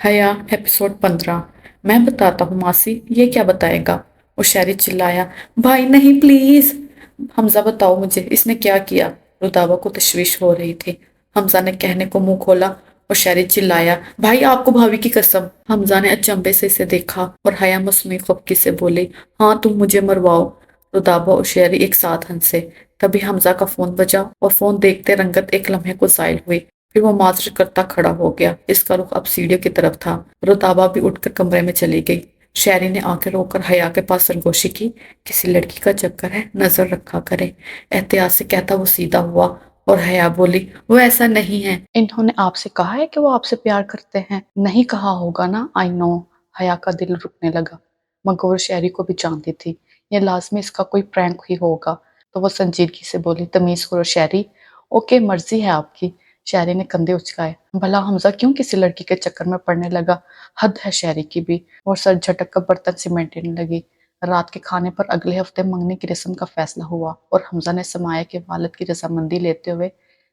حیا ایپیسوڈ 15۔ میں بتاتا ہوں ماسی، یہ کیا بتائے گا؟ وہ شہری چلایا۔ بھائی نہیں پلیز، حمزہ بتاؤ مجھے اس نے کیا کیا؟ رودابا کو تشویش ہو رہی تھی۔ حمزہ نے کہنے کو منہ کھولا اور شہری چلایا، بھائی آپ کو بھابھی کی قسم۔ حمزہ نے اچنبے سے اسے دیکھا اور حیا مصنوعی خفگی سے بولی، ہاں تم مجھے مرواؤ۔ رودابا اور شہری ایک ساتھ ہنسے۔ تبھی حمزہ کا فون بجا اور فون دیکھتے رنگت ایک لمحے کو زائل ہوئی، پھر وہ معذرت کرتا کھڑا ہو گیا۔ اس کا رخ اب سیڑھیوں کی طرف تھا۔ رتابہ بھی اٹھ کر کمرے میں چلی گئی۔ شہری نے آنکھیں روک کر حیا کے پاس سرگوشی کی، کسی لڑکی کا چکر ہے، نظر رکھا کرے۔ احتیاط سے کہتا وہ سیدھا ہوا اور حیا بولی، وہ ایسا نہیں ہے۔ انہوں نے آپ سے کہا ہے کہ وہ آپ سے پیار کرتے ہیں؟ نہیں کہا ہوگا نا، آئی نو۔ حیا کا دل رکنے لگا، مگر وہ شہری کو بھی جانتی تھی یہ لازمی اس کا کوئی پرینک ہی ہوگا، تو وہ سنجیدگی سے بولی، تمیز کرو شہری۔ اوکے، مرضی ہے آپ کی۔ شہری نے کندھے اچکائے۔ بھلا حمزہ کیوں کسی لڑکی کے چکر میں پڑنے لگا؟ حد ہے شہری کی بھی۔ اور سر جھٹک کر برتن سمیٹنے لگی۔ رات کے کھانے پر اگلے ہفتے منگنی کی رسم کا فیصلہ ہوا اور حمزہ نے سمایا کے والد کی رضامندی لیتے ہوئے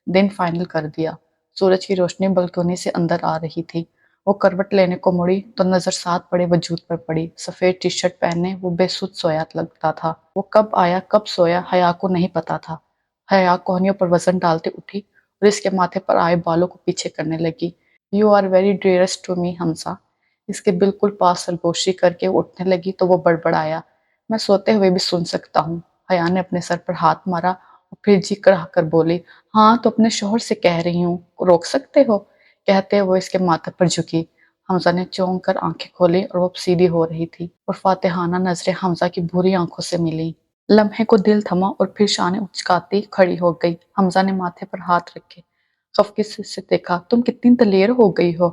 دن فائنل کر دیا۔ سورج کی روشنی بلکونی سے اندر آ رہی تھی۔ وہ کروٹ لینے کو مڑی تو نظر ساتھ پڑے وجود پر پڑی۔ سفید ٹی شرٹ پہنے وہ بے سود سویا لگتا تھا۔ وہ کب آیا کب سویا حیا کو نہیں پتا تھا۔ حیا کوہنیوں پر وزن ڈالتے اٹھی اور اس کے ماتھے پر آئے بالوں کو پیچھے کرنے لگی۔ You are very dearest to me Hamza. اس کے بالکل پاس سرگوشی کر کے وہ اٹھنے لگی تو وہ بڑبڑایا، میں سوتے ہوئے بھی سن سکتا ہوں۔ حیا نے اپنے سر پر ہاتھ مارا اور پھر جی کڑا کر بولی، ہاں تو اپنے شوہر سے کہہ رہی ہوں، روک سکتے ہو؟ کہتے وہ اس کے ماتھے پر جھکی۔ حمزہ نے چونک کر آنکھیں کھولی اور وہ سیدھی ہو رہی تھی اور فاتحانہ نظریں حمزہ کی بھوری آنکھوں سے ملی۔ لمحے کو دل تھما اور پھر شانے اچکاتی کھڑی ہو گئی۔ حمزہ نے ماتھے پر ہاتھ رکھے خفگی سے دیکھا، تم کتنی دلیر ہو گئی ہو،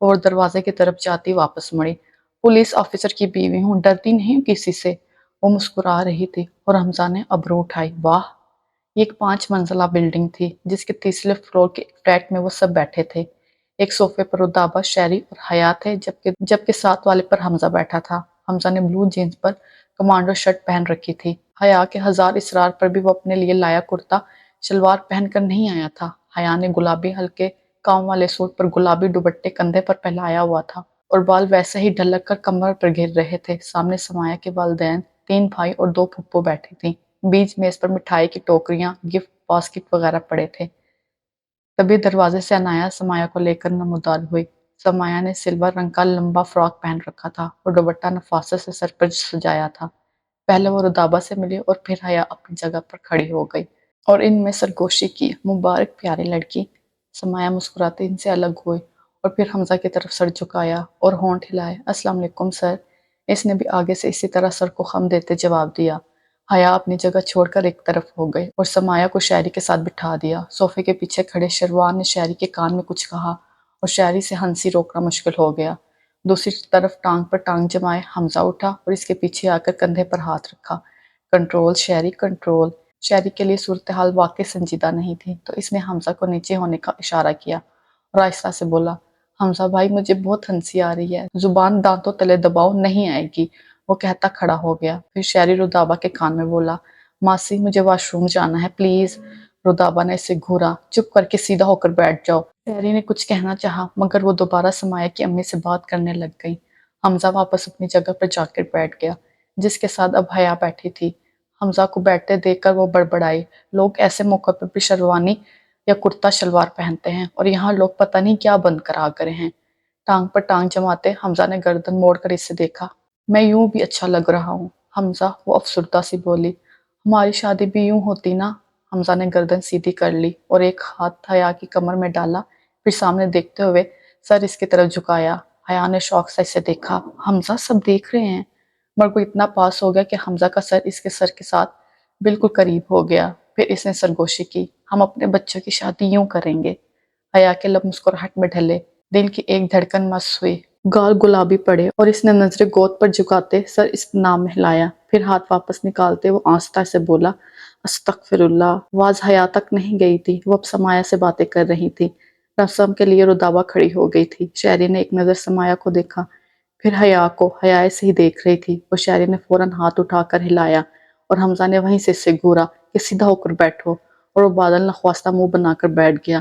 اور دروازے کی طرف جاتی واپس مڑی۔ پولیس آفیسر کی بیوی ہوں، ڈرتی نہیں ہوں کسی سے۔ وہ مسکرا رہی تھی اور حمزہ نے ابرو اٹھائی، واہ! یہ ایک 5 منزلہ بلڈنگ تھی جس کے تیسرے فلور کے ایک فلیٹ میں وہ سب بیٹھے تھے۔ ایک صوفے پر رتابہ، شہری اور حیا تھے، جبکہ ساتھ والے پر حمزہ بیٹھا تھا۔ حمزہ نے بلو جینز پر کمانڈو شرٹ پہن رکھی تھی۔ حیا کے ہزار اصرار پر بھی وہ اپنے لیے لایا کرتا شلوار پہن کر نہیں آیا تھا۔ حیا نے گلابی ہلکے کام والے سوٹ پر گلابی دوپٹے کندھے پر پھیلایا ہوا تھا اور بال ویسے ہی ڈھلک کر کمر پر گر رہے تھے۔ سامنے سمایا کے والدین، 3 بھائی اور 2 پھپھو بیٹھی تھیں۔ بیچ میز پر مٹھائی کی ٹوکریاں، گفٹ باسکٹ وغیرہ پڑے تھے۔ تبھی دروازے سے عنایا سمایا کو لے کر نمودار ہوئی۔ سمایا نے سلور رنگ کا لمبا فراک پہن رکھا تھا اور دوپٹہ نفاست سے سر پر سجایا تھا۔ پہلے وہ رتابہ سے ملی اور پھر حیا اپنی جگہ پر کھڑی ہو گئی اور ان میں سرگوشی کی۔ مبارک پیاری لڑکی۔ سمایا مسکراتے ان سے الگ ہوئی اور پھر حمزہ کی طرف سر جھکایا اور ہونٹ ہلائے، السلام علیکم سر۔ اس نے بھی آگے سے اسی طرح سر کو خم دیتے جواب دیا۔ حیا اپنی جگہ چھوڑ کر ایک طرف ہو گئی اور سمایا کو شہری کے ساتھ بٹھا دیا۔ صوفے کے پیچھے کھڑے شروان نے شہری کے کان میں کچھ کہا اور شہری سے ہنسی روکنا مشکل ہو گیا۔ دوسری طرف ٹانگ پر ٹانگ جمائے حمزہ اٹھا اور اس کے پیچھے آ کر کندھے پر ہاتھ رکھا۔ کنٹرول شہری، کنٹرول۔ شہری کے لیے صورتحال واقعی سنجیدہ نہیں تھی تو اس نے حمزہ کو نیچے ہونے کا اشارہ کیا اور آہستہ سے بولا، حمزہ بھائی مجھے بہت ہنسی آ رہی ہے، زبان دانتوں تلے دباؤ، نہیں آئے گی۔ وہ کہتا کھڑا ہو گیا۔ پھر شہری رتابہ کے کان میں بولا، ماسی مجھے واش روم جانا ہے پلیز۔ رتابہ نے اسے گھورا، چپ کر کے سیدھا ہو کر بیٹھ جاؤ۔ شہری نے کچھ کہنا چاہا مگر وہ دوبارہ سمایا کی امی سے بات کرنے لگ گئی۔ حمزہ واپس اپنی جگہ پر جا کر بیٹھ گیا جس کے ساتھ اب حیا بیٹھی تھی۔ حمزہ کو بیٹھتے دیکھ کر وہ بڑبڑائی، لوگ ایسے موقع پر بھی شیروانی یا کرتا شلوار پہنتے ہیں اور یہاں لوگ پتہ نہیں کیا بند کر آ گئے ہیں۔ ٹانگ پر ٹانگ جماتے حمزہ نے گردن موڑ کر اسے دیکھا، میں یوں بھی اچھا لگ رہا ہوں حمزہ، وہ افسردہ سی بولی۔ ہماری شادی بھی یوں ہوتی نا۔ حمزہ نے گردن سیدھی کر لی اور ایک ہاتھ حیا کی کمر میں ڈالا، پھر سامنے دیکھتے ہوئے سر اس کی طرف جھکایا۔ حیا نے شوق سے اسے دیکھا، حمزہ سب دیکھ رہے ہیں، مگر وہ اتنا پاس ہو گیا کہ حمزہ کا سر اس کے سر کے ساتھ بالکل قریب ہو گیا۔ پھر اس نے سرگوشی کی، ہم اپنے بچوں کی شادی یوں کریں گے۔ حیا کے لب مسکراہٹ میں ڈھلے، دل کی ایک دھڑکن مس ہوئی، گال گلابی پڑے اور اس نے نظریں گود پر جھکاتے سر اس نام میں ہلایا، پھر ہاتھ واپس نکالتے وہ آہستہ سے بولا، استغفر اللہ۔ آواز حیا تک نہیں گئی تھی، وہ اب سمایا سے باتیں کر رہی تھی۔ رسم کے لیے رتابہ کھڑی ہو گئی تھی۔ شہری نے ایک نظر سمایا کو دیکھا، پھر حیا کو، حیا اسے ہی دیکھ رہی تھی۔ وہ شہری نے فوراً ہاتھ اٹھا کر ہلایا اور حمزہ نے وہیں سے اسے گھورا کہ سیدھا ہو کر بیٹھو، اور وہ بادل نخواستہ منہ بنا کر بیٹھ گیا۔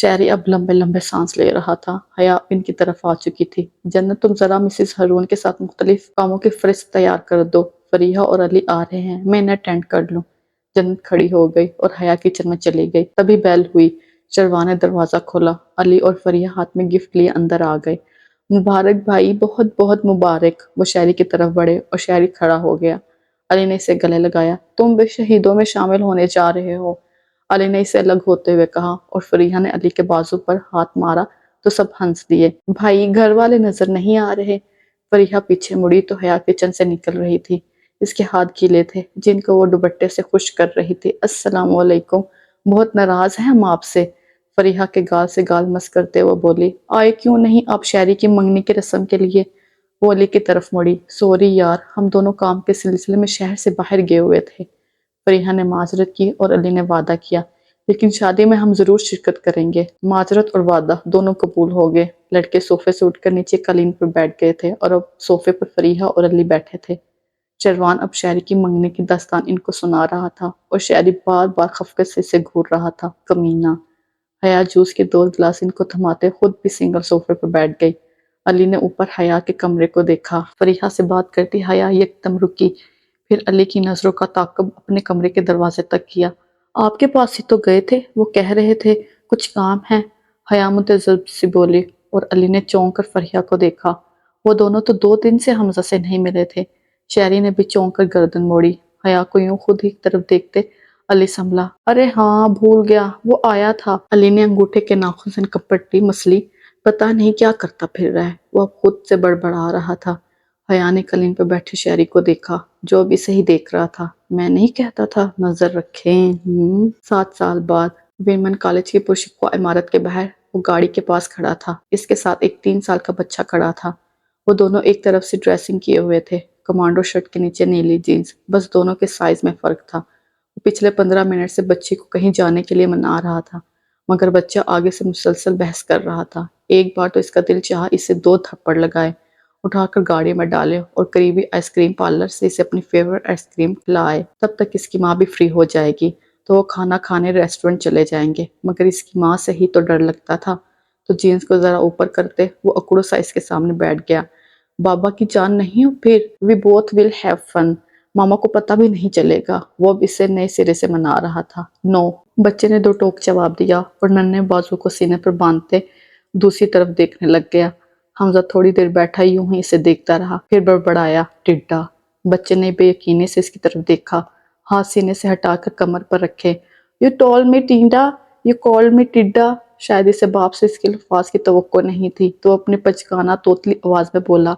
شہری اب لمبے لمبے سانس لے رہا تھا۔ حیا ان کی طرف آ چکی تھی۔ جنت تم ذرا مسز ہارون کے ساتھ مختلف کاموں کی فہرست تیار کر دو، فریحہ اور علی آ رہے ہیں، میں انہیں اٹینڈ کر لوں۔ جنت کھڑی ہو گئی اور حیا کچن میں چلی گئی۔ تبھی بیل ہوئی، شروان نے دروازہ کھولا، علی اور فریحہ ہاتھ میں گفٹ لیے اندر آ گئے۔ مبارک بھائی، بہت بہت مبارک۔ وہ شہری کی طرف بڑھے اور شہری کھڑا ہو گیا۔ علی نے اسے گلے لگایا، تم بھی شہیدوں میں شامل ہونے جا رہے ہو، علی نے اسے الگ ہوتے ہوئے کہا، اور فریحہ نے علی کے بازو پر ہاتھ مارا تو سب ہنس دیے۔ بھائی، گھر والے نظر نہیں آ رہے؟ فریحہ پیچھے مڑی تو حیا کچن سے نکل رہی تھی۔ اس کے ہاتھ گیلے تھے جن کو وہ دوپٹے سے خشک کر رہی تھی۔ السلام علیکم، بہت ناراض ہیں ہم آپ سے، فریحہ کے گال سے گال مس کرتے وہ بولی۔ آئے کیوں نہیں آپ شہری کی منگنی کی رسم کے لیے؟ وہ علی کی طرف مڑی۔ سوری یار، ہم دونوں کام کے سلسلے میں شہر سے باہر گئے ہوئے تھے۔ فریحہ نے معذرت کی اور علی نے وعدہ کیا، لیکن شادی میں ہم ضرور شرکت کریں گے۔ معذرت اور وعدہ دونوں قبول ہو گئے۔ لڑکے صوفے سے اٹھ کر نیچے قالین پر بیٹھ گئے تھے اور اب صوفے پر فریحہ اور علی بیٹھے تھے۔ شروان اب شہری کی منگنی کی داستان ان کو سنا رہا تھا اور شہری بار بار خفقت سے اسے گھور رہا تھا۔ کمینہ! حیا جوس کے 2 گلاس ان کو تھماتے خود بھی سنگل صوفے پر بیٹھ گئی۔ علی نے اوپر حیا کے کمرے کو دیکھا۔ فریحہ سے بات کرتی حیا یکدم رکی، پھر علی کی نظروں کا تعاقب اپنے کمرے کے دروازے تک کیا۔ آپ کے پاس ہی تو گئے تھے، وہ کہہ رہے تھے کچھ کام ہے، حیا متذبذب سی بولی، اور علی نے چونک کر فریحہ کو دیکھا۔ وہ دونوں تو 2 دن سے حمزہ سے نہیں ملے تھے۔ شہری نے بھی چونک کر گردن موڑی۔ حیا کو یوں خود ہی طرف دیکھتے علی سنبھلا۔ ارے ہاں، بھول گیا، وہ آیا تھا۔ علی نے انگوٹھے کے ناخن سے کپٹی مسلی۔ پتہ نہیں کیا کرتا پھر رہا ہے، وہ اب خود سے بڑبڑا رہا تھا۔ حیا نے قالین پہ بیٹھے شہری کو دیکھا جو اب اسے ہی دیکھ رہا تھا۔ میں نہیں کہتا تھا نظر رکھیں۔ 7 سال بعد ویمن کالج کی پرشکوہ عمارت کے باہر وہ گاڑی کے پاس کھڑا تھا۔ اس کے ساتھ ایک 3 سال کا بچہ کھڑا تھا۔ وہ دونوں ایک طرف سے ڈریسنگ کیے ہوئے تھے، کمانڈو شرٹ کے نیچے نیلی جینز، بس دونوں کے سائز میں فرق تھا۔ وہ پچھلے 15 منٹ سے بچے کو کہیں جانے کے لیے منا رہا تھا، مگر بچہ آگے سے مسلسل بحث کر رہا تھا۔ ایک بار تو اس کا دل چاہا اسے 2 تھپڑ لگائے، اٹھا کر گاڑی میں ڈالے اور قریبی آئس کریم پارلر سے اسے اپنی فیورٹ آئس کریم کھلائے۔ تب تک اس کی ماں بھی فری ہو جائے گی تو وہ کھانا کھانے ریسٹورنٹ چلے جائیں گے، مگر اس کی ماں سے ہی تو ڈر لگتا تھا۔ تو جینز کو ذرا اوپر کرتے وہ اکڑو سا اس کے سامنے بیٹھ گیا۔ بابا کی جان نہیں ہو پھر، we both will have fun, ماما کو پتہ بھی نہیں چلے گا۔ وہ اب اسے نئے سرے سے منا رہا تھا۔ نو، بچے نے 2 ٹوک جواب دیا اور ننھے بازو کو سینے پر باندھتے دوسری طرف دیکھنے لگ گیا۔ حمزہ تھوڑی دیر بیٹھا یوں ہی اسے دیکھتا رہا، پھر بڑبڑایا، ٹڈا۔ بچے نے بے یقینی سے اس کی طرف دیکھا، ہاتھ سینے سے ہٹا کر کمر پر رکھے۔ یو ٹول می ٹینڈا، یو کال می ٹڈا۔ شاید اسے باپ سے اس کے الفاظ کی توقع نہیں تھی تو اپنی پچکانہ توتلی آواز میں بولا۔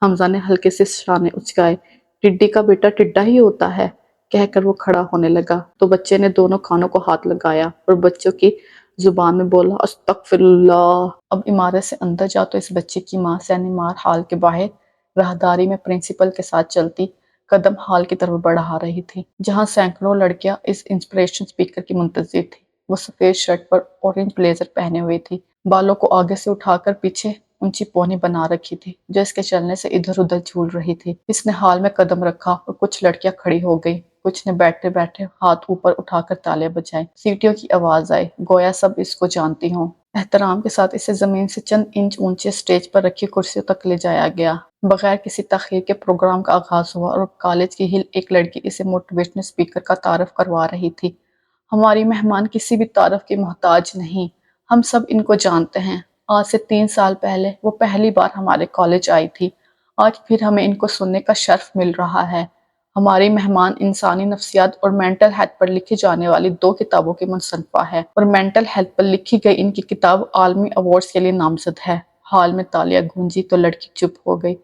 حمزہ نے ہلکے سے شانے اچکائے۔ ٹڈی کا بیٹا ٹڈا ہی ہوتا ہے، کہہ کر وہ کھڑا ہونے لگا تو بچے نے دونوں کانوں کو ہاتھ لگایا اور بچوں کی زبان میں بولا، استغفر اللہ۔ اب عمارت سے اندر جا تو اس بچے کی ماں سینمار ہال کے باہر راہداری میں پرنسپل کے ساتھ چلتی قدم ہال کی طرف بڑھا رہی تھی، جہاں سینکڑوں لڑکیاں اس انسپریشن اسپیکر کی منتظر تھی۔ وہ سفید شرٹ پر اورنج بلیزر پہنے ہوئی تھی، بالوں کو آگے سے اٹھا کر پیچھے اونچی پونی بنا رکھی تھی جو اس کے چلنے سے ادھر ادھر جھول رہی تھی۔ اس نے ہال میں قدم رکھا اور کچھ لڑکیاں کھڑی ہو گئی، کچھ نے بیٹھے بیٹھے ہاتھ اوپر اٹھا کر تالیاں بجائیں۔ سیٹیوں کی آواز آئی، گویا سب اس کو جانتی ہوں۔ احترام کے ساتھ اسے زمین سے چند انچ اونچے سٹیج پر رکھی کرسیوں تک لے جایا گیا۔ بغیر کسی تاخیر کے پروگرام کا آغاز ہوا اور کالج کی ہل ایک لڑکی اسے موٹیویشنل اسپیکر کا تعارف کروا رہی تھی۔ ہماری مہمان کسی بھی تعارف کی محتاج نہیں، ہم سب ان کو جانتے ہیں۔ آج سے 3 سال پہلے وہ پہلی بار ہمارے کالج آئی تھی، آج پھر ہمیں ان کو سننے کا شرف مل رہا ہے۔ ہماری مہمان انسانی نفسیات اور مینٹل ہیلتھ پر لکھی جانے والی 2 کتابوں کی مصنفہ ہے، اور مینٹل ہیلتھ پر لکھی گئی ان کی کتاب عالمی ایوارڈز کے لیے نامزد ہے۔ ہال میں تالیاں گونجی تو لڑکی چپ ہو گئی۔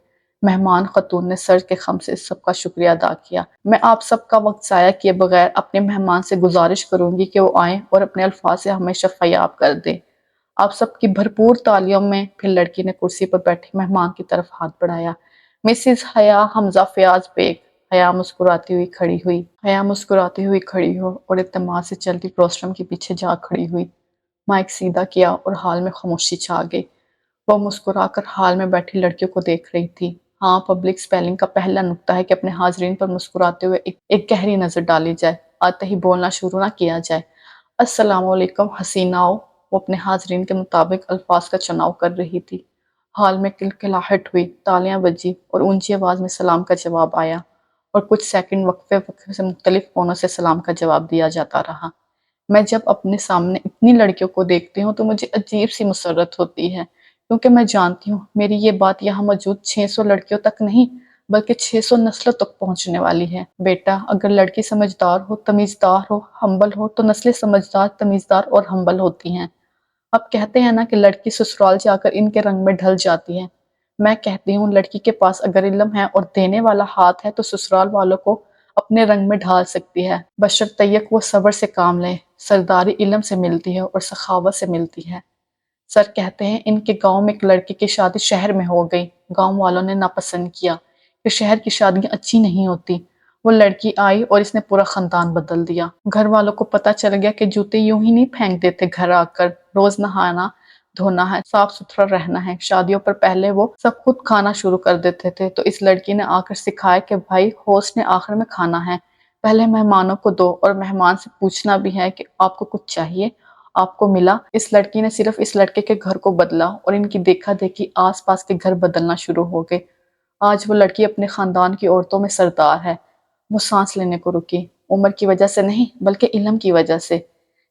مہمان خاتون نے سر کے خم سے سب کا شکریہ ادا کیا۔ میں آپ سب کا وقت ضائع کیے بغیر اپنے مہمان سے گزارش کروں گی کہ وہ آئیں اور اپنے الفاظ سے ہمیں شفایاب کر دیں۔ آپ سب کی بھرپور تالیوں میں پھر لڑکی نے کرسی پر بیٹھے مہمان کی طرف ہاتھ بڑھایا۔ مسز حیا حمزہ فیاض بیگ۔ حیا مسکراتی ہوئی کھڑی ہوئی۔ حیا مسکراتی ہوئی کھڑی ہو اور اعتماد سے چلتی روسٹرم کے پیچھے جا کھڑی ہوئی۔ مائک سیدھا کیا اور ہال میں خاموشی چھا گئی۔ وہ مسکرا کر ہال میں بیٹھی لڑکیوں کو دیکھ رہی تھی۔ ہاں، پبلک اسپیلنگ کا پہلا نکتہ ہے کہ اپنے حاضرین پر مسکراتے ہوئے ایک گہری نظر ڈالی جائے، آتے ہی بولنا شروع نہ کیا جائے۔ السلام علیکم حسیناؤ۔ وہ اپنے حاضرین کے مطابق الفاظ کا چناؤ کر رہی تھی۔ ہال میں کلکلاہٹ ہوئی، تالیاں بجی اور اونچی آواز میں سلام کا جواب آیا، اور کچھ سیکنڈ وقفے سے مختلف کونوں سے سلام کا جواب دیا جاتا رہا۔ میں جب اپنے سامنے اتنی لڑکیوں کو دیکھتی ہوں تو مجھے عجیب سی مسرت ہوتی ہے، کیونکہ میں جانتی ہوں میری یہ بات یہاں موجود 600 لڑکیوں تک نہیں بلکہ 600 نسلوں تک پہنچنے والی ہے۔ بیٹا، اگر لڑکی سمجھدار ہو، تمیزدار ہو، ہمبل ہو تو نسلیں سمجھدار، تمیزدار اور ہمبل ہوتی ہیں۔ اب کہتے ہیں نا کہ لڑکی سسرال جا کر ان کے رنگ میں ڈھل جاتی ہے۔ میں کہتی ہوں لڑکی کے پاس اگر علم ہے اور دینے والا ہاتھ ہے تو سسرال والوں کو اپنے رنگ میں ڈھال سکتی ہے، بشرطیق وہ صبر سے کام لے۔ سرداری علم سے ملتی ہے اور سخاوت سے ملتی ہے۔ سر کہتے ہیں ان کے گاؤں میں ایک لڑکی کی شادی شہر میں ہو گئی۔ گاؤں والوں نے ناپسند کیا کہ شہر کی شادیاں اچھی نہیں ہوتی۔ وہ لڑکی آئی اور اس نے پورا خاندان بدل دیا۔ گھر والوں کو پتہ چل گیا کہ جوتے یوں ہی نہیں پھینک دیتے گھر آ کر، روز نہانا دھونا ہے، صاف ستھرا رہنا ہے۔ شادیوں پر پہلے وہ سب خود کھانا شروع کر دیتے تھے، تو اس لڑکی نے آ کر سکھایا کہ بھائی ہوسٹ نے آخر میں کھانا ہے، پہلے مہمانوں کو دو اور مہمان سے پوچھنا بھی ہے کہ آپ کو کچھ چاہیے، آپ کو ملا۔ اس لڑکی نے صرف اس لڑکے کے گھر کو بدلا اور ان کی دیکھا دیکھی آس پاس کے گھر بدلنا شروع ہو گئے۔ آج وہ لڑکی اپنے خاندان کی عورتوں میں سردار ہے۔ وہ سانس لینے کو رکی، عمر کی وجہ سے نہیں بلکہ علم کی وجہ سے۔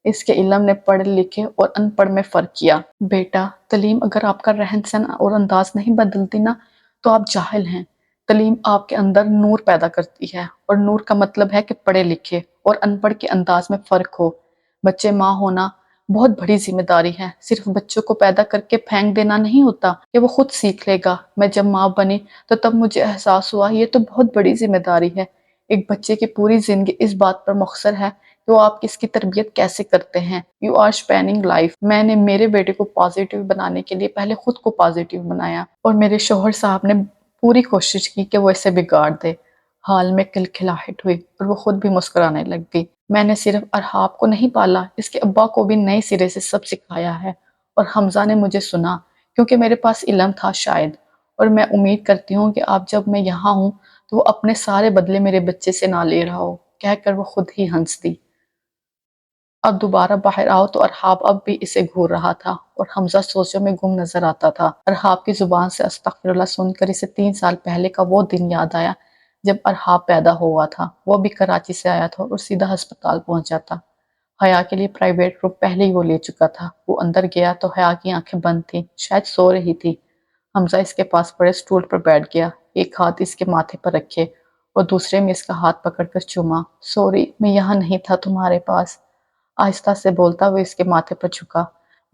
اس کے علم نے پڑھے لکھے اور ان پڑھ میں فرق کیا۔ بیٹا، تعلیم اگر آپ کا رہن سہن اور انداز نہیں بدلتی نا تو آپ جاہل ہیں۔ تعلیم آپ کے اندر نور پیدا کرتی ہے، اور نور کا مطلب ہے کہ پڑھے لکھے اور ان پڑھ کے انداز میں فرق ہو۔ بچے ماں ہونا بہت بڑی ذمہ داری ہے، صرف بچوں کو پیدا کر کے پھینک دینا نہیں ہوتا کہ وہ خود سیکھ لے گا۔ میں جب ماں بنی تو تب مجھے احساس ہوا یہ تو بہت بڑی ذمہ داری ہے۔ ایک بچے کی پوری زندگی اس بات پر مختصر ہے کہ وہ آپ اس کی تربیت کیسے کرتے ہیں۔ You are spinning life. میں نے میرے بیٹے کو پازیٹیو بنانے کے لیے پہلے خود کو پازیٹیو بنایا، اور میرے شوہر صاحب نے پوری کوشش کی کہ وہ اسے بگاڑ دے۔ حال میں کلکلاہٹ ہوئی اور وہ خود بھی مسکرانے لگ گئی۔ میں نے صرف ارحاب کو نہیں پالا، اس کے ابا کو بھی نئے سرے سے سب سکھایا ہے، اور حمزہ نے مجھے سنا کیونکہ میرے پاس علم تھا شاید، اور میں امید کرتی ہوں کہ اب جب میں یہاں ہوں تو وہ اپنے سارے بدلے میرے بچے سے نہ لے رہا ہو۔ کہہ کر وہ خود ہی ہنس دی۔ اب دوبارہ باہر آؤ تو ارحاب اب بھی اسے گھور رہا تھا اور حمزہ سوچوں میں گم نظر آتا تھا۔ ارحاب کی زبان سے استغفر اللہ سن کر اسے 3 سال پہلے کا وہ دن یاد آیا جب ارحاب پیدا ہوا تھا۔ وہ بھی کراچی سے آیا تھا اور سیدھا ہسپتال پہنچا تھا۔ حیا کے لیے پرائیویٹ روم پہلے ہی وہ لے چکا تھا۔ وہ اندر گیا تو حیا کی آنکھیں بند تھیں، شاید سو رہی تھی۔ حمزہ اس کے پاس پڑے اسٹول پر بیٹھ گیا، ایک ہاتھ اس کے ماتھے پر رکھے اور دوسرے میں اس کا ہاتھ پکڑ کر چوما۔ سوری، میں یہاں نہیں تھا تمہارے پاس، آہستہ سے بولتا وہ اس کے ماتھے پر جھکا،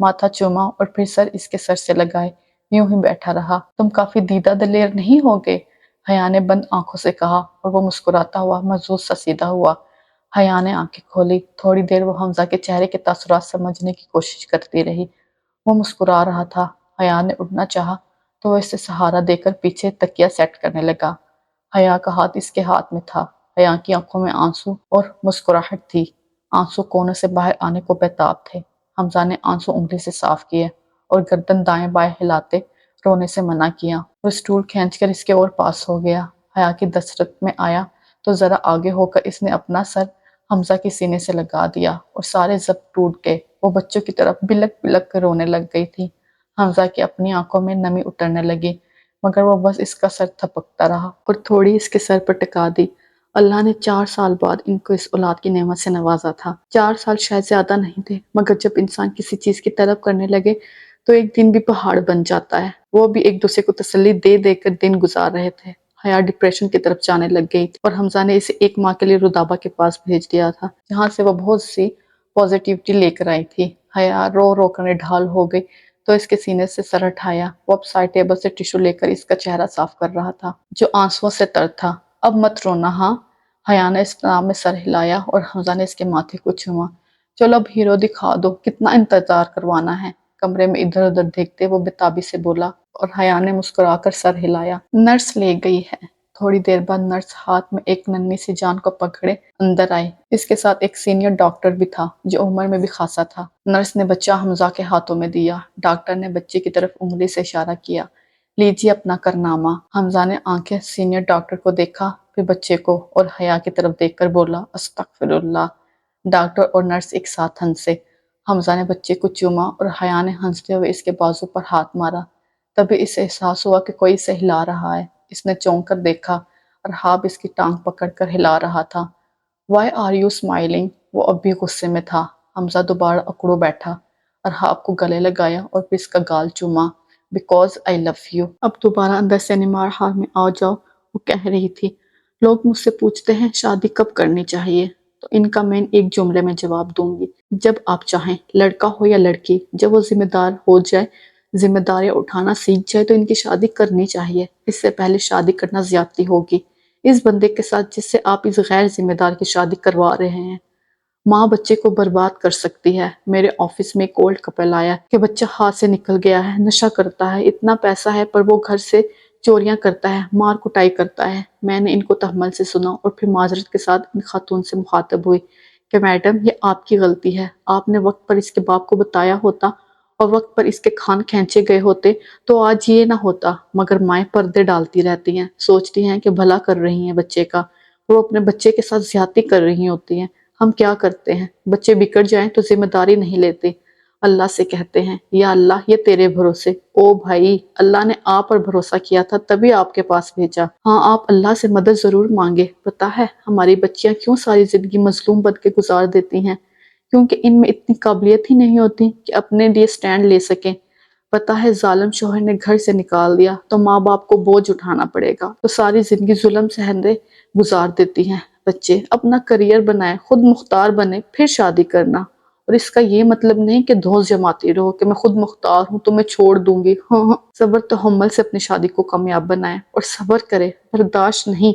ماتھا چوما اور پھر سر اس کے سر سے لگائے، یوں ہی بیٹھا رہا۔ تم کافی دیدہ دلیر نہیں ہوگے، حیا نے بند آنکھوں سے کہا، اور وہ مسکراتا ہوا محظوظ سا سیدھا ہوا۔ حیا نے آنکھیں کھولی، تھوڑی دیر وہ حمزہ کے چہرے کے تاثرات سمجھنے کی کوشش کرتی رہی۔ وہ مسکرا رہا تھا۔ حیا نے اٹھنا چاہا تو وہ اسے سہارا دے کر پیچھے تکیہ سیٹ کرنے لگا۔ حیا کا ہاتھ اس کے ہاتھ میں تھا۔ حیا کی آنکھوں میں آنسو اور مسکراہٹ تھی، آنسو کونوں سے باہر آنے کو بیتاب تھے۔ حمزہ نے آنسو انگلی سے صاف کیے اور گردن دائیں بائیں ہلاتے رونے سے منع کیا۔ وہ اسٹول کھینچ کر اس کے اور پاس ہو گیا۔ حیا کی دسترس میں آیا تو ذرا آگے ہو کر اس نے اپنا سر حمزہ کے سینے سے لگا دیا اور سارے ضبط ٹوٹ گئے۔ وہ بچوں کی طرف بلک بلک کر رونے لگ گئی تھی۔ حمزہ کی اپنی آنکھوں میں نمی اترنے لگی، مگر وہ بس اس کا سر تھپکتا رہا اور تھوڑی اس کے سر پر ٹکا دی۔ اللہ نے 4 سال بعد ان کو اس اولاد کی نعمت سے نوازا تھا۔ 4 سال شاید زیادہ نہیں تھے، مگر جب انسان کسی چیز کی طلب کرنے لگے تو ایک دن بھی پہاڑ بن جاتا ہے۔ وہ بھی ایک دوسرے کو تسلی دے دے کر دن گزار رہے تھے۔ حیا ڈپریشن کی طرف جانے لگ گئی تھی اور حمزہ نے اسے 1 ماہ کے لیے رودابہ کے پاس بھیج دیا تھا، جہاں سے وہ بہت سی پازیٹیوٹی لے کر آئی تھی۔ حیا رو رو کر نڈھال ہو گئی تو اس کے سینے سے سر ہٹایا۔ وہ اب سائڈ ٹیبل سے ٹیشو لے کر اس کا چہرہ صاف کر رہا تھا، جو آنسوؤں سے تر تھا۔ اب مت رونا ہاں۔ حیا نے استناب میں سر ہلایا اور حمزہ نے اس کے ماتھے کو چوما۔ چلو اب ہیرو دکھا دو، کتنا انتظار کروانا ہے؟ کمرے میں ادھر ادھر دیکھتے وہ بےتابی سے بولا، اور حیا نے مسکرا کر سر ہلایا۔ نرس لے گئی ہے۔ تھوڑی دیر بعد نرس ہاتھ میں ایک ننھی سی جان کو پکڑے اندر آئی۔ اس کے ساتھ ایک سینئر ڈاکٹر بھی تھا جو عمر میں بھی خاصا تھا۔ نرس نے بچہ حمزہ کے ہاتھوں میں دیا۔ ڈاکٹر نے بچے کی طرف انگلی سے اشارہ کیا، لیجیے اپنا کرنامہ۔ حمزہ نے آنکھیں سینئر ڈاکٹر کو دیکھا، پھر بچے کو، اور حیا کی طرف دیکھ کر بولا، استغفر اللہ۔ ڈاکٹر اور نرس ایک ساتھ ہنسے۔ حمزہ نے بچے کو چوما اور حیا نے ہنستے ہوئے اس کے بازو پر ہاتھ مارا۔ تبھی اسے احساس ہوا کہ کوئی اسے ہلا رہا ہے۔ اس نے چونک کر دیکھا، ارحاب اس کی ٹانگ پکڑ کر ہلا رہا تھا۔ "Why are you smiling?" وہ اب بھی غصے میں تھا۔ حمزہ دوبارہ اکڑو بیٹھا، ارحاب کو گلے لگایا اور پھر اس کا گال چوما۔ "Because I love you." اب دوبارہ اندر سے نمار حال میں آ جاؤ، وہ کہہ رہی تھی۔ لوگ مجھ سے پوچھتے ہیں شادی کب کرنی چاہیے، تو ان کا میں ایک جملے میں جواب دوں گی، جب آپ چاہیں، لڑکا ہو یا لڑکی، جب وہ ذمہ دار ہو جائے، ذمہ داریاں اٹھانا سیکھ جائے تو ان کی شادی کرنی چاہیے۔ اس سے پہلے شادی کرنا زیادتی ہوگی اس بندے کے ساتھ جس سے آپ اس غیر ذمہ دار کی شادی کروا رہے ہیں۔ ماں بچے کو برباد کر سکتی ہے۔ میرے آفس میں ایک اولڈ کپل آیا کہ بچہ ہاتھ سے نکل گیا ہے، نشہ کرتا ہے، اتنا پیسہ ہے پر وہ گھر سے چوریاں کرتا ہے، مار کٹائی کرتا ہے۔ میں نے ان کو تحمل سے سنا اور پھر معذرت کے ساتھ ان خاتون سے مخاطب ہوئی کہ میڈم یہ آپ کی غلطی ہے، آپ نے وقت پر اس کے باپ کو بتایا ہوتا اور وقت پر اس کے کان کھینچے گئے ہوتے تو آج یہ نہ ہوتا۔ مگر مائیں پردے ڈالتی رہتی ہیں، سوچتی ہیں کہ بھلا کر رہی ہیں بچے کا، وہ اپنے بچے کے ساتھ زیادتی کر رہی ہوتی ہیں۔ ہم کیا کرتے ہیں، بچے بگڑ جائیں تو ذمہ داری نہیں لیتے، اللہ سے کہتے ہیں یا اللہ یہ تیرے بھروسے۔ او بھائی، اللہ نے آپ پر بھروسہ کیا تھا تبھی آپ کے پاس بھیجا۔ ہاں آپ اللہ سے مدد ضرور مانگے۔ پتہ ہے ہماری بچیاں کیوں ساری زندگی مظلوم بن کے گزار دیتی ہیں، کیونکہ ان میں اتنی قابلیت ہی نہیں ہوتی کہ اپنے لیے سٹینڈ لے سکیں۔ پتہ ہے ظالم شوہر نے گھر سے نکال دیا تو ماں باپ کو بوجھ اٹھانا پڑے گا، تو ساری زندگی ظلم سہندے گزار دیتی ہیں۔ بچے اپنا کریئر بنائیں، خود مختار بنے، پھر شادی کرنا۔ اور اس کا یہ مطلب نہیں کہ دھوس جماتی رہو کہ میں خود مختار ہوں تو میں چھوڑ دوں گی۔ ہاں، صبر تحمل سے اپنی شادی کو کامیاب بنائیں اور صبر کرے، برداشت نہیں،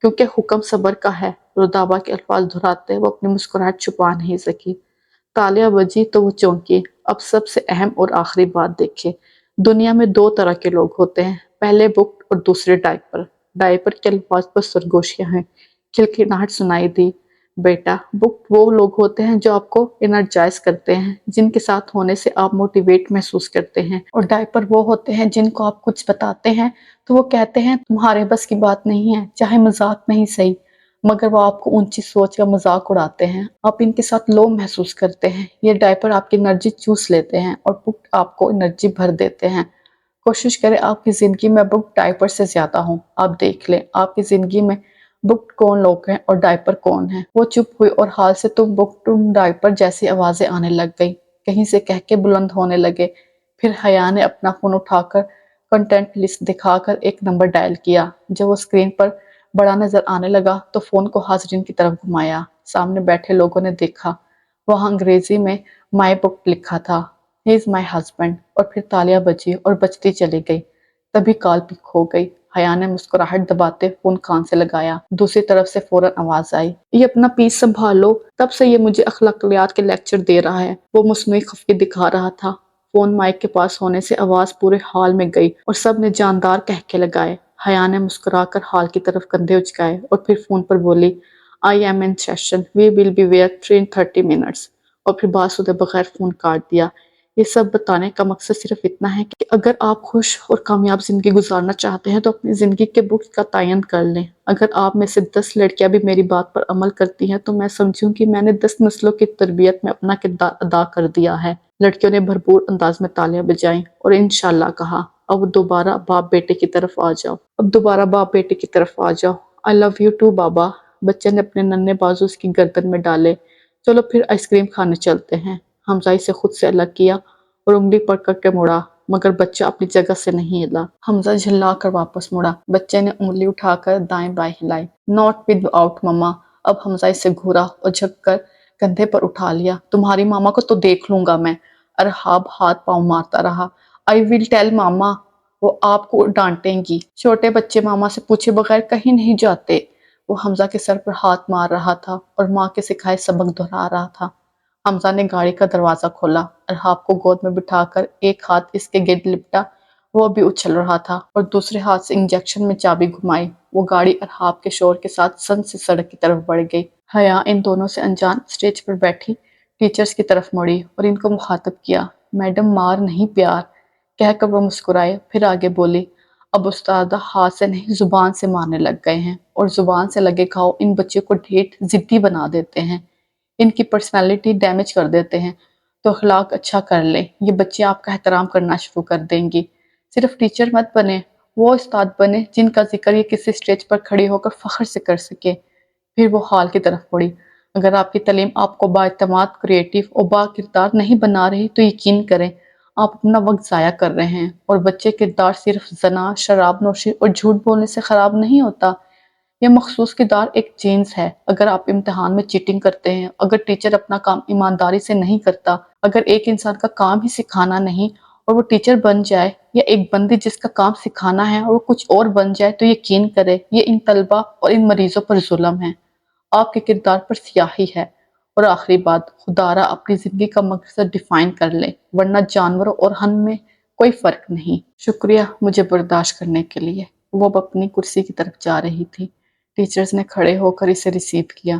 کیونکہ حکم صبر کا ہے۔ رودابہ کے الفاظ دہراتے وہ اپنی مسکراہٹ چھپا نہیں سکی۔ تالیاں بجی تو وہ چونکی۔ اب سب سے اہم اور آخری بات دیکھیں، دنیا میں دو طرح کے لوگ ہوتے ہیں، پہلے بکڈ اور دوسرے ڈائپر۔ ڈائپر کے الفاظ پر سرگوشیاں ہیں۔ کھلکھلاہٹ سنائی دی۔ بیٹا، بکڈ وہ لوگ ہوتے ہیں جو آپ کو انرجائز کرتے ہیں، جن کے ساتھ ہونے سے آپ موٹیویٹ محسوس کرتے ہیں، اور ڈائپر وہ ہوتے ہیں جن کو آپ کچھ بتاتے ہیں تو وہ کہتے ہیں تمہارے بس کی بات نہیں ہے، چاہے مذاق نہیں صحیح، مگر وہ آپ کو اونچی سوچ کا مذاق اڑاتے ہیں، آپ ان کے ساتھ لو محسوس کرتے ہیں۔ یہ ڈائپر آپ کی انرجی چوس لیتے ہیں اور بکڈ آپ کو انرجی بھر دیتے ہیں۔ کوشش کریں آپ کی زندگی میں بکڈ ڈائپر سے زیادہ ہوں۔ آپ دیکھ لیں آپ کی زندگی میں بکڈ کون لوگ ہیں اور ڈائپر کون ہیں۔ وہ چپ ہوئی اور حال سے تم بکڈ تم ڈائپر جیسی آوازیں آنے لگ گئی، کہیں سے کہہ کے بلند ہونے لگے۔ پھر حیا نے اپنا فون اٹھا کر کنٹینٹ لسٹ دکھا کر ایک نمبر ڈائل کیا۔ جب وہ اسکرین پر بڑا نظر آنے لگا تو فون کو حاضرین کی طرف گھمایا۔ سامنے بیٹھے لوگوں نے دیکھا، وہاں انگریزی میں مائی بکڈ لکھا تھا، ہی از مائی ہسبینڈ، اور پھر تالیاں بجی اور بجتی چلی گئی۔ تبھی کال پک ہو گئی۔ حیا نے مسکراہٹ دباتے فون کان سے لگایا۔ دوسری طرف سے فوراً آواز آئی، یہ اپنا پیس سنبھالو، تب سے یہ مجھے اخلاقیات کے لیکچر دے رہا ہے۔ وہ مصنوعی خفگی دکھا رہا تھا۔ فون مائک کے پاس ہونے سے آواز پورے ہال میں گئی اور سب نے جاندار قہقہے لگائے۔ حیا نے مسکرا کر ہال کی طرف کندھے اچکائے اور پھر فون پر بولی، I'm in session, we will be where 30 minutes, اور پھر بات سدے بغیر فون کاٹ دیا۔ یہ سب بتانے کا مقصد صرف اتنا ہے کہ اگر آپ خوش اور کامیاب زندگی گزارنا چاہتے ہیں تو اپنی زندگی کے بکس کا تعین کر لیں۔ اگر آپ میں سے 10 لڑکیاں بھی میری بات پر عمل کرتی ہیں تو میں سمجھوں کہ میں نے 10 نسلوں کی تربیت میں اپنا کردار ادا کر دیا ہے۔ لڑکیوں نے بھرپور انداز میں تالیاں بجائیں اور انشاءاللہ کہا۔ اب دوبارہ باپ بیٹے کی طرف آ جاؤ، اب دوبارہ باپ بیٹے کی طرف آ جاؤ۔ I love you too بابا۔ بچے نے اپنے ننھے بازو اس کی گردن میں ڈالے۔ چلو پھر آئس کریم کھانے چلتے ہیں۔ حمزہ اسے خود سے الگ کیا اور انگلی پکڑ کے مڑا، مگر بچہ اپنی جگہ سے نہیں ہلا۔ حمزہ جھلا کر واپس مڑا۔ بچے نے انگلی اٹھا کر دائیں بائیں ہلائی۔ ناٹ ود آؤٹ مما۔ اب حمزہ اسے گھورا اور جھک کر کندھے پر اٹھا لیا۔ تمہاری ماما کو تو دیکھ لوں گا میں۔ ارحاب ہاتھ پاؤں مارتا رہا۔ آئی ول ٹیل ماما، وہ آپ کو ڈانٹیں گی۔ چھوٹے بچے ماما سے پوچھے بغیر کہیں نہیں جاتے۔ وہ حمزہ کے سر پر ہاتھ مار رہا تھا اور ماں کے سکھائے سبق دہرا رہا تھا۔ حمزہ نے گاڑی کا دروازہ کھولا، ارحاب کو گود میں بٹھا کر ایک ہاتھ اس کے گرد لپٹا، وہ بھی اچھل رہا تھا، اور دوسرے ہاتھ سے انجیکشن میں چابی گھمائی۔ وہ گاڑی ارحاب کے شور کے ساتھ سن سے سڑک کی طرف بڑھ گئی۔ حیا ان دونوں سے انجان اسٹیج پر بیٹھی ٹیچرز کی طرف مڑی اور ان کو مخاطب کیا، میڈم مار نہیں پیار، کہہ کر وہ مسکرائے، پھر آگے بولی، اب استادہ ہاتھ سے نہیں زبان سے مارنے لگ گئے ہیں، اور زبان سے لگے گھاؤ ان بچوں کو ڈھیٹ ضدی بنا دیتے ہیں، ان کی پرسنالٹی ڈیمیج کر دیتے ہیں۔ تو اخلاق اچھا کر لیں، یہ بچے آپ کا احترام کرنا شروع کر دیں گی۔ صرف ٹیچر مت بنے، وہ استاد بنے جن کا ذکر یہ کسی اسٹیج پر کھڑی ہو کر فخر سے کر سکے۔ پھر وہ حال کی طرف مڑی۔ اگر آپ کی تعلیم آپ کو بااعتماد، کریٹو اور با کردار نہیں بنا رہی تو یقین کریں آپ اپنا وقت ضائع کر رہے ہیں، اور بچے کردار صرف زنا، شراب نوشی اور جھوٹ بولنے سے خراب نہیں ہوتا۔ یہ مخصوص کردار ایک جینس ہے۔ اگر آپ امتحان میں چیٹنگ کرتے ہیں، اگر ٹیچر اپنا کام ایمانداری سے نہیں کرتا، اگر ایک انسان کا کام ہی سکھانا نہیں اور وہ ٹیچر بن جائے، یا ایک بندی جس کا کام سکھانا ہے اور وہ کچھ اور بن جائے، تو یقین کرے یہ ان طلبہ اور ان مریضوں پر ظلم ہے، آپ کے کردار پر سیاہی ہے۔ اور آخری بات، خدا را اپنی زندگی کا مقصد ڈیفائن کر لیں، ورنہ جانوروں اور ہم میں کوئی فرق نہیں۔ شکریہ مجھے برداشت کرنے کے لیے۔ وہ اب اپنی کرسی کی طرف جا رہی تھی۔ ٹیچرز نے کھڑے ہو کر اسے ریسیو کیا۔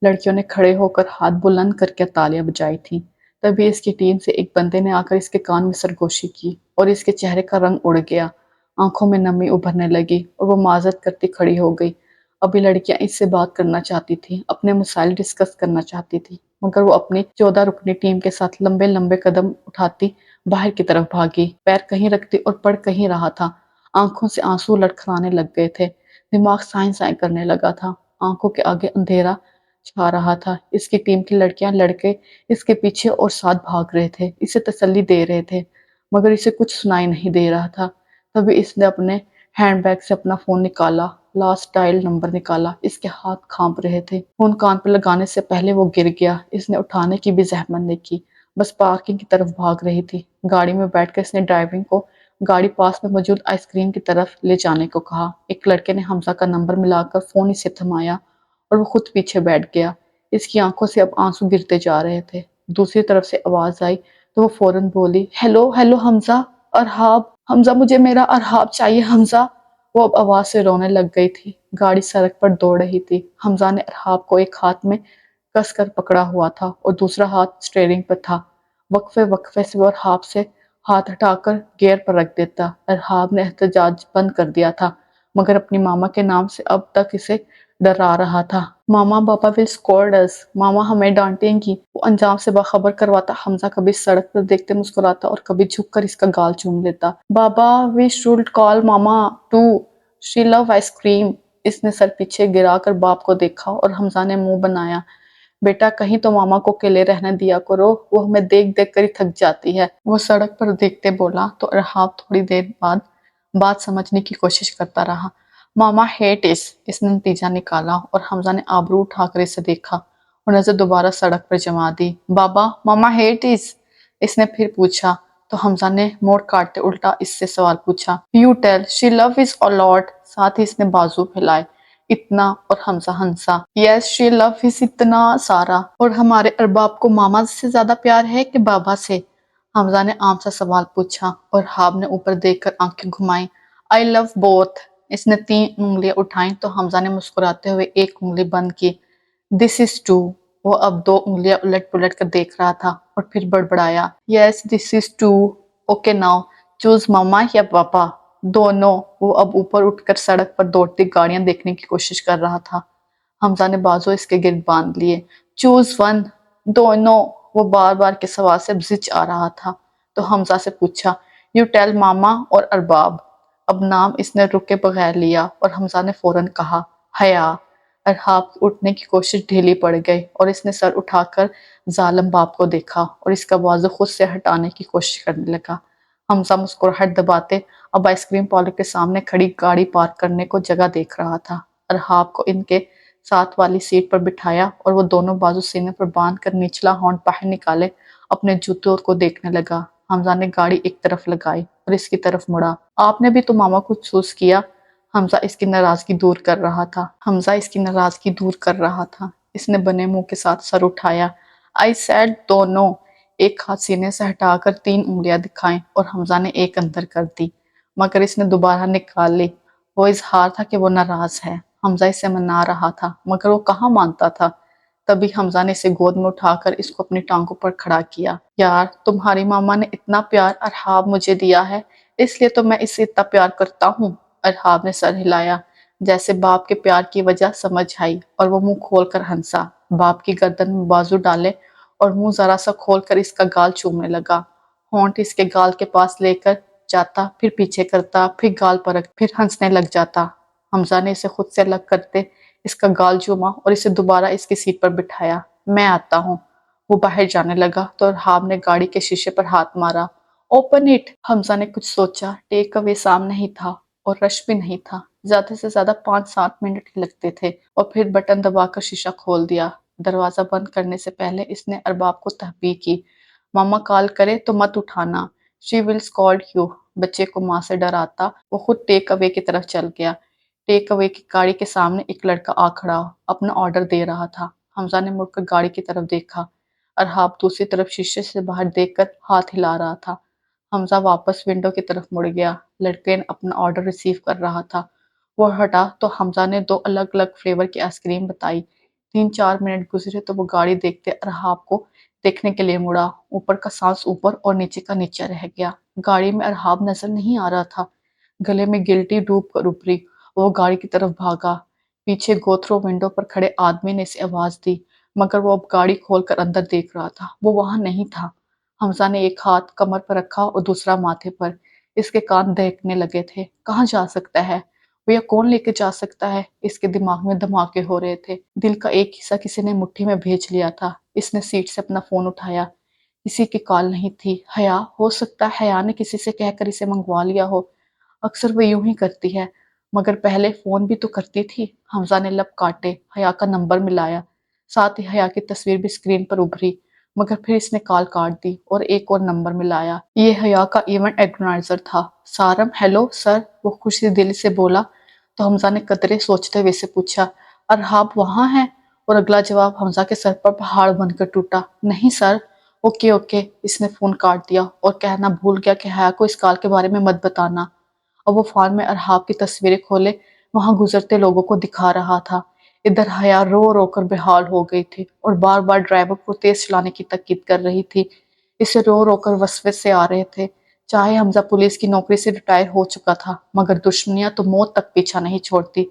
لڑکیوں نے کھڑے ہو کر ہاتھ بلند کر کے تالیاں بجائی تھیں۔ تبھی اس کی ٹیم سے ایک بندے نے آ کر اس کے کان میں سرگوشی کی اور اس کے چہرے کا رنگ اڑ گیا، آنکھوں میں نمی ابھرنے لگی اور وہ معذرت کرتی کھڑی ہو گئی۔ ابھی لڑکیاں اس سے بات کرنا چاہتی تھیں، اپنے مسائل ڈسکس کرنا چاہتی تھیں، مگر وہ اپنی 14 رکنی ٹیم کے ساتھ لمبے لمبے قدم اٹھاتی باہر کی طرف بھاگی، پیر کہیں رکھتی اور پڑھ کہیں رہا تھا۔ آنکھوں سے آنسو لڑکھڑانے لگ گئے تھے، دماغ سائیں سائیں کرنے لگا تھا، آنکھوں کے آگے اندھیرا چھا رہا تھا۔ اس کی ٹیم کی لڑکیاں لڑکے اس کے پیچھے اور ساتھ بھاگ رہے تھے، اسے تسلی دے رہے تھے، مگر اسے کچھ سنائی نہیں دے رہا تھا۔ تبھی اس نے اپنے ہینڈ بیگ سے اپنا فون نکالا، لاسٹ ڈائل نمبر نکالا، اس کے ہاتھ کانپ رہے تھے۔ فون کان پر لگانے سے پہلے وہ گر گیا، اس نے اٹھانے کی بھی زحمت نہیں کی، بس پارکنگ کی طرف بھاگ رہی تھی۔ گاڑی میں بیٹھ کر اس نے ڈرائیونگ کو گاڑی پاس میں موجود آئس کریم کی طرف لے جانے کو کہا۔ ایک لڑکے نے حمزہ کا نمبر ملا کر فون اسے تھمایا اور وہ خود پیچھے بیٹھ گیا۔ اس کی آنکھوں سے اب آنسو گرتے جا رہے تھے۔ دوسری طرف سے آواز آئی تو وہ فوراً بولی، ہیلو ہیلو حمزہ، ارحاب، حمزہ مجھے میرا ارحاب چاہیے حمزہ۔ وہ اب آواز سے رونے لگ گئی تھی۔ گاڑی سڑک پر دوڑ رہی تھی۔ حمزہ نے ارحاب کو ایک ہاتھ میں کس کر پکڑا ہوا تھا اور دوسرا ہاتھ سٹیئرنگ پر تھا۔ وقفے وقفے سے وہ ارحاب سے ہاتھ ہٹا کر گیئر پر رکھ دیتا۔ ارحاب نے احتجاج بند کر دیا تھا، مگر اپنی ماما کے نام سے اب تک اسے ڈرا رہا تھا۔ ماما پاپا ول scold us، ماما ہمیں ڈانٹیں گی۔ وہ انجام سے باخبر کرواتا حمزہ کبھی سڑک پر دیکھتے مسکراتا اور کبھی جھک کر اس کا گال چوم لیتا۔ بابا we should call mama too، she love ice cream۔ اس نے سر پیچھے گرا کر باپ کو دیکھا اور حمزہ نے منہ بنایا۔ بیٹا کہیں تو ماما کو اکیلے رہنے دیا کرو، وہ ہمیں دیکھ دیکھ کر ہی تھک جاتی ہے۔ وہ سڑک پر دیکھتے بولا تو ارحاب تھوڑی دیر بعد بات سمجھنے کی کوشش کرتا رہا۔ ماما ہیٹ اس نے نتیجہ نکالا اور حمزہ نے آبرو اٹھا کر اسے دیکھا اور نظر دوبارہ سڑک پر جما دی۔ بابا ماما ہیٹ اس نے پھر پوچھا تو حمزہ نے موڑ کاٹتے الٹا اس سے سوال پوچھا۔ You tell she love is a lot، ساتھ ہی اس نے بازو پھیلائے۔ اتنا، اور حمزہ ہنسا۔ Yes she love is اتنا سارا۔ اور ہمارے ارباب کو ماما سے زیادہ پیار ہے کہ بابا سے؟ حمزہ نے عام سا سوال پوچھا اور ارحاب نے اوپر دیکھ کر آنکھیں گھمائیں۔ I love both، اس نے 3 انگلیاں اٹھائیں تو حمزہ نے مسکراتے ہوئے 1 انگلی بند کی۔ This is two، وہ اب 2 انگلیاں الٹ پلٹ کر دیکھ رہا تھا اور پھر بڑبڑایا۔ Yes this is two، okay now choose ماما یا پاپا، دونوں۔ وہ اب اوپر اٹھ کر سڑک پر دوڑتی گاڑیاں دیکھنے کی کوشش کر رہا تھا۔ حمزہ نے بازو اس کے گرد باندھ لیے۔ چوز ون، دونوں۔ وہ بار بار کے سوال سے اب زچ آ رہا تھا تو حمزہ سے پوچھا، یو ٹیل ماما اور ارباب۔ اب نام اس نے رکے بغیر لیا اور حمزہ نے فوراً کہا، حیا۔ ارحاب اٹھنے کی کوشش ڈھیلی پڑ گئی اور اس نے سر اٹھا کر ظالم باپ کو دیکھا اور اس کا بازو خود سے ہٹانے کی کوشش کرنے لگا۔ حمزہ مسکراہٹ دباتے اب آئس کریم پارلر کے سامنے کھڑی گاڑی پارک کرنے کو جگہ دیکھ رہا تھا۔ ارحاب کو ان کے ساتھ والی سیٹ پر بٹھایا اور وہ دونوں بازو سینے پر باندھ کر نچلا ہونٹ باہر نکالے اپنے جوتوں کو دیکھنے لگا۔ حمزہ نے گاڑی ایک طرف لگائی اور اس کی طرف مڑا۔ آپ نے بھی تو ماما کو چوز کیا۔ حمزہ اس کی ناراضگی دور کر رہا تھا۔ اس نے بنے منہ کے ساتھ سر اٹھایا۔ I said دونوں۔ ایک ہاتھ سینے سے ہٹا کر 3 انگلیاں دکھائیں اور حمزہ نے ایک اندر کر دی، مگر اس نے دوبارہ نکال لی۔ وہ اظہار تھا کہ وہ ناراض ہے۔ حمزہ اسے منا رہا تھا مگر وہ کہاں مانتا تھا۔ تبھی حمزہ نے اسے گود میں اٹھا کر اس کو اپنی ٹانگوں پر کھڑا کیا۔ یار تمہاری ماما نے اتنا پیار ارحاب مجھے دیا ہے، اس لیے تو میں اسے اتنا پیار کرتا ہوں۔ ارحاب نے سر ہلایا، جیسے باپ کے پیار کی وجہ سمجھ آئی اور وہ منہ کھول کر ہنسا۔ باپ کی گردن میں بازو ڈالے اور منہ ذرا سا کھول کر اس کا گال چومنے لگا۔ ہونٹ اس کے گال کے پاس لے کر جاتا، پھر پیچھے کرتا، پھر گال پر رکھ، پھر ہنسنے لگ جاتا۔ حمزہ نے اسے خود سے الگ کرتے اس کا گال چوما اور اسے دوبارہ اس کی سیٹ پر بٹھایا۔ میں آتا ہوں۔ وہ باہر جانے لگا تو ارحاب نے گاڑی کے شیشے پر ہاتھ مارا۔ Open it! حمزہ نے کچھ سوچا۔ ٹیک اوے سامنے ہی تھا اور رش بھی نہیں تھا۔ زیادہ سے زیادہ 5-7 منٹ ہی لگتے تھے اور پھر بٹن دبا کر شیشہ کھول دیا۔ دروازہ بند کرنے سے پہلے اس نے ارباب کو تنبیہ کی، ماما کال کرے تو مت اٹھانا، شی ول اسکالڈ یو۔ بچے کو ماں سے ڈراتا وہ خود ٹیک اوے کی طرف چل گیا۔ ٹیک اوے کی گاڑی کے سامنے ایک لڑکا آ کھڑا اپنا آرڈر دے رہا تھا۔ حمزہ نے مڑ کر گاڑی کی طرف دیکھا۔ ارحاب دوسری طرف شیشے سے باہر دیکھ کر ہاتھ ہلا رہا تھا۔ حمزہ واپس ونڈو کی طرف مڑ گیا۔ لڑکے نے اپنا آرڈر ریسیو کر رہا تھا۔ وہ ہٹا تو حمزہ نے 2 الگ الگ فلیور کی آئس کریم بتائی۔ 3-4 منٹ گزرے تو وہ گاڑی دیکھتے ارحاب کو دیکھنے کے لیے مڑا۔ اوپر کا سانس اوپر اور نیچے کا نیچے رہ گیا۔ گاڑی میں ارحاب نظر نہیں آ رہا تھا۔ گلے میں گلٹی ڈوب کر ابھری۔ وہ گاڑی کی طرف بھاگا۔ پیچھے گو تھرو ونڈو پر کھڑے آدمی نے اسے آواز دی، مگر وہ اب گاڑی کھول کر اندر دیکھ رہا تھا۔ وہ وہاں نہیں تھا۔ حمزہ نے ایک ہاتھ کمر پر رکھا اور دوسرا ماتھے پر۔ اس کے کان دہکنے لگے تھے۔ کہاں جا سکتا ہے وہ، یا کون لے کے جا سکتا ہے؟ اس کے دماغ میں دھماکے ہو رہے تھے۔ دل کا ایک حصہ کسی نے مٹھی میں بھیج لیا تھا۔ اس نے سیٹ سے اپنا فون اٹھایا۔ کسی کی کال نہیں تھی۔ حیا، ہو سکتا ہے حیا نے کسی سے کہہ کر اسے منگوا لیا ہو۔ اکثر وہ یوں ہی کرتی ہے، مگر پہلے فون بھی تو کرتی تھی۔ حمزہ نے لب کاٹے، حیا کا نمبر ملایا، ساتھ ہی حیا کی تصویر بھی اسکرین پر ابھری، مگر پھر اس نے کال کاٹ دی اور ایک اور نمبر ملایا۔ یہ حیا کا ایونٹ آرگنائزر تھا، سارم۔ ہیلو سر، وہ خوشی دل سے بولا تو حمزہ نے قدرے سوچتے ہوئے سے پوچھا، ارحاب وہاں ہے؟ اور اگلا جواب حمزہ کے سر پر پہاڑ بن کر ٹوٹا، نہیں سر۔ Okay okay. اس نے فون کاٹ دیا اور کہنا بھول گیا کہ حیا کو اس کال کے بارے میں مت بتانا۔ اب وہ فون میں ارحاب کی تصویریں کھولے وہاں گزرتے لوگوں کو دکھا رہا تھا۔ ادھر حیا رو رو کر بےحال ہو گئی تھی اور بار بار ڈرائیور کو تیز چلانے کی تاکید کر رہی تھی۔ اسے رو رو کر وسوسے آ رہے تھے۔ چاہے حمزہ پولیس کی نوکری سے ریٹائر ہو چکا تھا، مگر دشمنیاں تو موت تک پیچھا نہیں چھوڑتی۔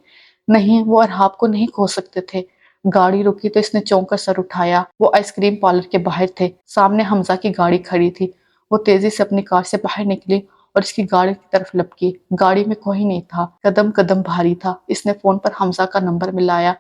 نہیں، وہ ارحاب کو نہیں کھو سکتے تھے۔ گاڑی رکی تو اس نے چونک کر سر اٹھایا۔ وہ آئس کریم پارلر کے باہر تھے۔ سامنے حمزہ کی گاڑی کھڑی تھی۔ وہ تیزی سے اپنی کار سے باہر نکلی اور اس کی گاڑی کی طرف لپکی۔ گاڑی میں کوئی نہیں تھا۔ قدم قدم بھاری تھا۔ اس نے فون پر حمزہ کا نمبر ملایا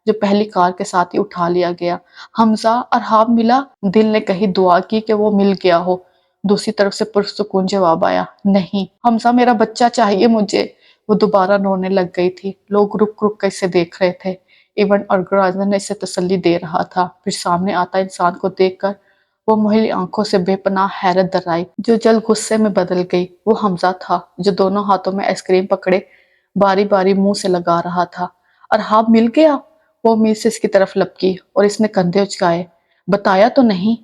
جو پہلی کار کے ساتھ ہی اٹھا لیا گیا۔ حمزہ، ارحاب ملا؟ دل نے کہیں دعا کی کہ وہ مل گیا ہو۔ دوسری طرف سے پرسکون جواب آیا، نہیں حمزہ، میرا بچہ چاہیے مجھے۔ وہ دوبارہ رونے لگ گئی تھی۔ لوگ رک رک کر اسے دیکھ رہے تھے۔ ایونٹ آرگنائزر نے اسے تسلی دے رہا تھا۔ پھر سامنے آتا انسان کو دیکھ کر وہ مہلی آنکھوں سے بے پناہ حیرت درائی جو جلد غصے میں بدل گئی۔ وہ حمزہ تھا جو دونوں ہاتھوں میں آئس کریم پکڑے باری باری منہ سے لگا رہا تھا۔ ارحاب مل گیا؟ وہ امید سے اس کی طرف لپکی اور اس نے کندھے اچکائے، بتایا تو نہیں؟